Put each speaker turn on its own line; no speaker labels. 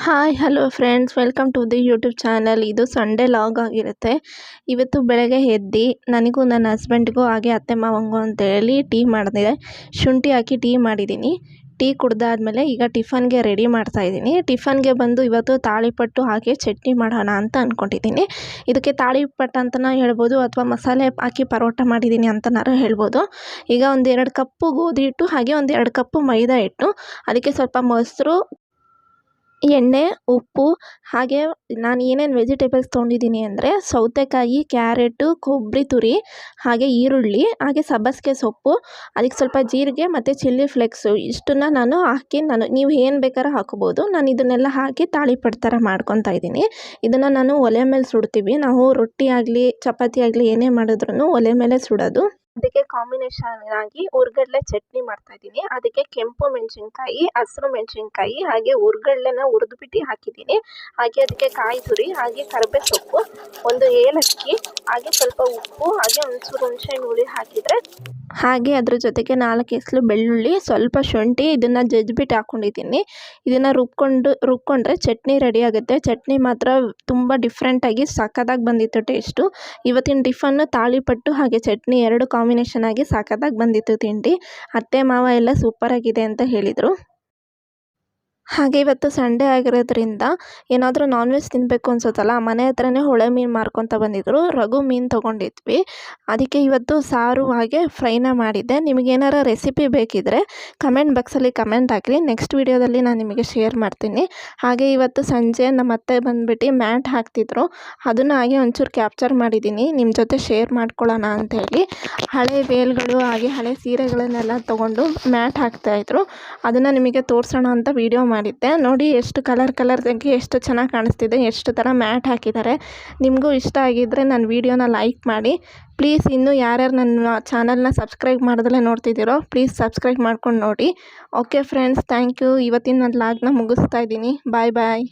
Hi hello friends, welcome to the YouTube channel. ಇದು Sunday vlog ಆಗಿರುತ್ತೆ. ಇವತ್ತು ಬೆಳಗ್ಗೆ ಎದ್ದು ನನಗೂ ನನ್ನ ಹಸ್ಬೆಂಡ್ಗೂ ಹಾಗೆ ಅತ್ತೆ ಮಾವಂಗೂ ಅಂತೇಳಿ ಟೀ ಮಾಡಿದೆ. ಶುಂಠಿ ಹಾಕಿ ಟೀ ಮಾಡಿದ್ದೀನಿ. ಟೀ ಕುಡ್ದಾದ್ಮೇಲೆ ಈಗ ಟಿಫನ್ಗೆ ರೆಡಿ ಮಾಡ್ತಾಯಿದ್ದೀನಿ. ಟಿಫನ್ಗೆ ಬಂದು ಇವತ್ತು ತಾಳಿಪಟ್ಟು ಹಾಗೆ ಚಟ್ನಿ ಮಾಡೋಣ ಅಂತ ಅಂದ್ಕೊಂಡಿದ್ದೀನಿ. ಇದಕ್ಕೆ ತಾಳಿಪಟ್ಟು ಅಂತಲೇ ಹೇಳ್ಬೋದು, ಅಥವಾ ಮಸಾಲೆ ಹಾಕಿ ಪರೋಟ ಮಾಡಿದ್ದೀನಿ ಅಂತನಾರು ಹೇಳ್ಬೋದು. ಈಗ ಒಂದು 2 ಕಪ್ಪು ಗೋಧಿ ಹಿಟ್ಟು ಹಾಗೆ ಒಂದು 2 ಕಪ್ಪು ಮೈದಾ ಹಿಟ್ಟು, ಅದಕ್ಕೆ ಸ್ವಲ್ಪ ಮೊಸರು, ಎಣ್ಣೆ, ಉಪ್ಪು, ಹಾಗೆ ನಾನು ಏನೇನು ವೆಜಿಟೇಬಲ್ಸ್ ತೊಗೊಂಡಿದ್ದೀನಿ ಅಂದರೆ ಸೌತೆಕಾಯಿ, ಕ್ಯಾರೆಟು, ಕೊಬ್ಬರಿ ತುರಿ, ಹಾಗೆ ಈರುಳ್ಳಿ, ಹಾಗೆ ಸಬ್ಬಸಿಗೆ ಸೊಪ್ಪು, ಅದಕ್ಕೆ ಸ್ವಲ್ಪ ಜೀರಿಗೆ ಮತ್ತು ಚಿಲ್ಲಿ ಫ್ಲೇಕ್ಸು, ಇಷ್ಟನ್ನು ನಾನು ಹಾಕಿ ನೀವು ಏನು ಬೇಕಾದ್ರೂ ಹಾಕೋಬೋದು. ನಾನು ಇದನ್ನೆಲ್ಲ ಹಾಕಿ ತಾಳಿಪಟ್ಟು ಥರ ಮಾಡ್ಕೊತಾ ಇದ್ದೀನಿ. ಇದನ್ನು ನಾನು ಒಲೆ ಮೇಲೆ ಸುಡ್ತೀವಿ. ನಾವು ರೊಟ್ಟಿ ಆಗಲಿ ಚಪಾತಿ ಆಗಲಿ ಏನೇ ಮಾಡಿದ್ರೂ ಒಲೆ ಮೇಲೆ ಸುಡೋದು. ಅದಕ್ಕೆ ಕಾಂಬಿನೇಷನ್ ಆಗಿ ಹುರ್ಗಡ್ಲೆ ಚಟ್ನಿ ಮಾಡ್ತಾಯಿದ್ದೀನಿ. ಅದಕ್ಕೆ ಕೆಂಪು ಮೆಣಸಿನ್ಕಾಯಿ, ಹಸಿರು ಮೆಣಸಿನ್ಕಾಯಿ, ಹಾಗೆ ಹುರ್ಗಡ್ಲೆನ ಹುರಿದ್ಬಿಟ್ಟು ಹಾಕಿದ್ದೀನಿ. ಹಾಗೆ ಅದಕ್ಕೆ ಕಾಯಿ ತುರಿ, ಹಾಗೆ ಕರಿಬೇವು ಸೊಪ್ಪು, ಒಂದು ಏಲಕ್ಕಿ, ಹಾಗೆ ಸ್ವಲ್ಪ ಉಪ್ಪು, ಹಾಗೆ ಒಂಚೂರು ಹುಣಸೆಹಣ್ಣು ಹುಳಿ ಹಾಕಿದರೆ, ಹಾಗೆ ಅದ್ರ ಜೊತೆಗೆ 4 ಎಸಳು ಬೆಳ್ಳುಳ್ಳಿ, ಸ್ವಲ್ಪ ಶುಂಠಿ, ಇದನ್ನು ಜಜ್ಜಿಬಿಟ್ಟು ಹಾಕ್ಕೊಂಡಿದ್ದೀನಿ. ಇದನ್ನು ರುಬ್ಕೊಂಡ್ರೆ ಚಟ್ನಿ ರೆಡಿ ಆಗುತ್ತೆ. ಚಟ್ನಿ ಮಾತ್ರ ತುಂಬ ಡಿಫ್ರೆಂಟಾಗಿ ಸಖತ್ತಾಗಿ ಬಂದಿತ್ತು ಟೇಸ್ಟು. ಇವತ್ತಿನ ಟಿಫನ್ನು ತಾಳಿಪಟ್ಟು ಹಾಗೆ ಚಟ್ನಿ 2 ಕಾಂಬಿನೇಷನ್ ಆಗಿ ಸಖತ್ತಾಗಿ ಬಂದಿತ್ತು ತಿಂಡಿ. ಅತ್ತೆ ಮಾವ ಎಲ್ಲ ಸೂಪರಾಗಿದೆ ಅಂತ ಹೇಳಿದರು. ಹಾಗೆ ಇವತ್ತು ಸಂಡೇ ಆಗಿರೋದ್ರಿಂದ ಏನಾದರೂ ನಾನ್ ವೆಜ್ ತಿನ್ನಬೇಕು ಅನ್ಸುತ್ತಲ್ಲ, ಮನೆ ಹತ್ರನೇ ಹೊಳೆ ಮೀನು ಮಾರ್ಕೊತ ಬಂದಿದ್ದರು. ರಘು ಮೀನು ತೊಗೊಂಡಿದ್ವಿ. ಅದಕ್ಕೆ ಇವತ್ತು ಸಾರು ಹಾಗೆ ಫ್ರೈನ ಮಾಡಿದ್ದೆ. ನಿಮಗೇನಾರ ರೆಸಿಪಿ ಬೇಕಿದ್ದರೆ ಕಮೆಂಟ್ ಬಾಕ್ಸಲ್ಲಿ ಕಮೆಂಟ್ ಹಾಕಿರಿ. ನೆಕ್ಸ್ಟ್ ವೀಡಿಯೋದಲ್ಲಿ ನಾನು ನಿಮಗೆ ಶೇರ್ ಮಾಡ್ತೀನಿ. ಹಾಗೆ ಇವತ್ತು ಸಂಜೆ ನಮ್ಮ ಅತ್ತೆ ಬಂದುಬಿಟ್ಟು ಮ್ಯಾಟ್ ಹಾಕ್ತಿದ್ರು. ಅದನ್ನು ಹಾಗೆ ಒಂಚೂರು ಕ್ಯಾಪ್ಚರ್ ಮಾಡಿದ್ದೀನಿ, ನಿಮ್ಮ ಜೊತೆ ಶೇರ್ ಮಾಡ್ಕೊಳ್ಳೋಣ ಅಂಥೇಳಿ. ಹಳೆ ವೇಲ್ಗಳು ಹಾಗೆ ಹಳೆ ಸೀರೆಗಳನ್ನೆಲ್ಲ ತೊಗೊಂಡು ಮ್ಯಾಟ್ ಹಾಕ್ತಾಯಿದ್ರು. ಅದನ್ನು ನಿಮಗೆ ತೋರಿಸೋಣ ಅಂತ ವೀಡಿಯೋ ಮಾಡಿದ್ದೆ. ನೋಡಿ ಎಷ್ಟು ಕಲರ್ದಾಗಿ ಎಷ್ಟು ಚೆನ್ನಾಗಿ ಕಾಣಿಸ್ತಿದೆ, ಎಷ್ಟು ಥರ ಮ್ಯಾಟ್ ಹಾಕಿದ್ದಾರೆ. ನಿಮಗೂ ಇಷ್ಟ ಆಗಿದ್ದರೆ ನನ್ನ ವೀಡಿಯೋನ ಲೈಕ್ ಮಾಡಿ. ಪ್ಲೀಸ್ ಇನ್ನೂ ಯಾರ್ಯಾರು ನನ್ನ ಚಾನಲ್ನ ಸಬ್ಸ್ಕ್ರೈಬ್ ಮಾಡಿದಲೇ ನೋಡ್ತಿದ್ದೀರೋ ಪ್ಲೀಸ್ ಸಬ್ಸ್ಕ್ರೈಬ್ ಮಾಡ್ಕೊಂಡು ನೋಡಿ. Okay friends, thank you. ಇವತ್ತಿನ ನನ್ನ ಲಾಗ್ನ ಮುಗಿಸ್ತಾ ಇದ್ದೀನಿ. ಬಾಯ್ ಬಾಯ್.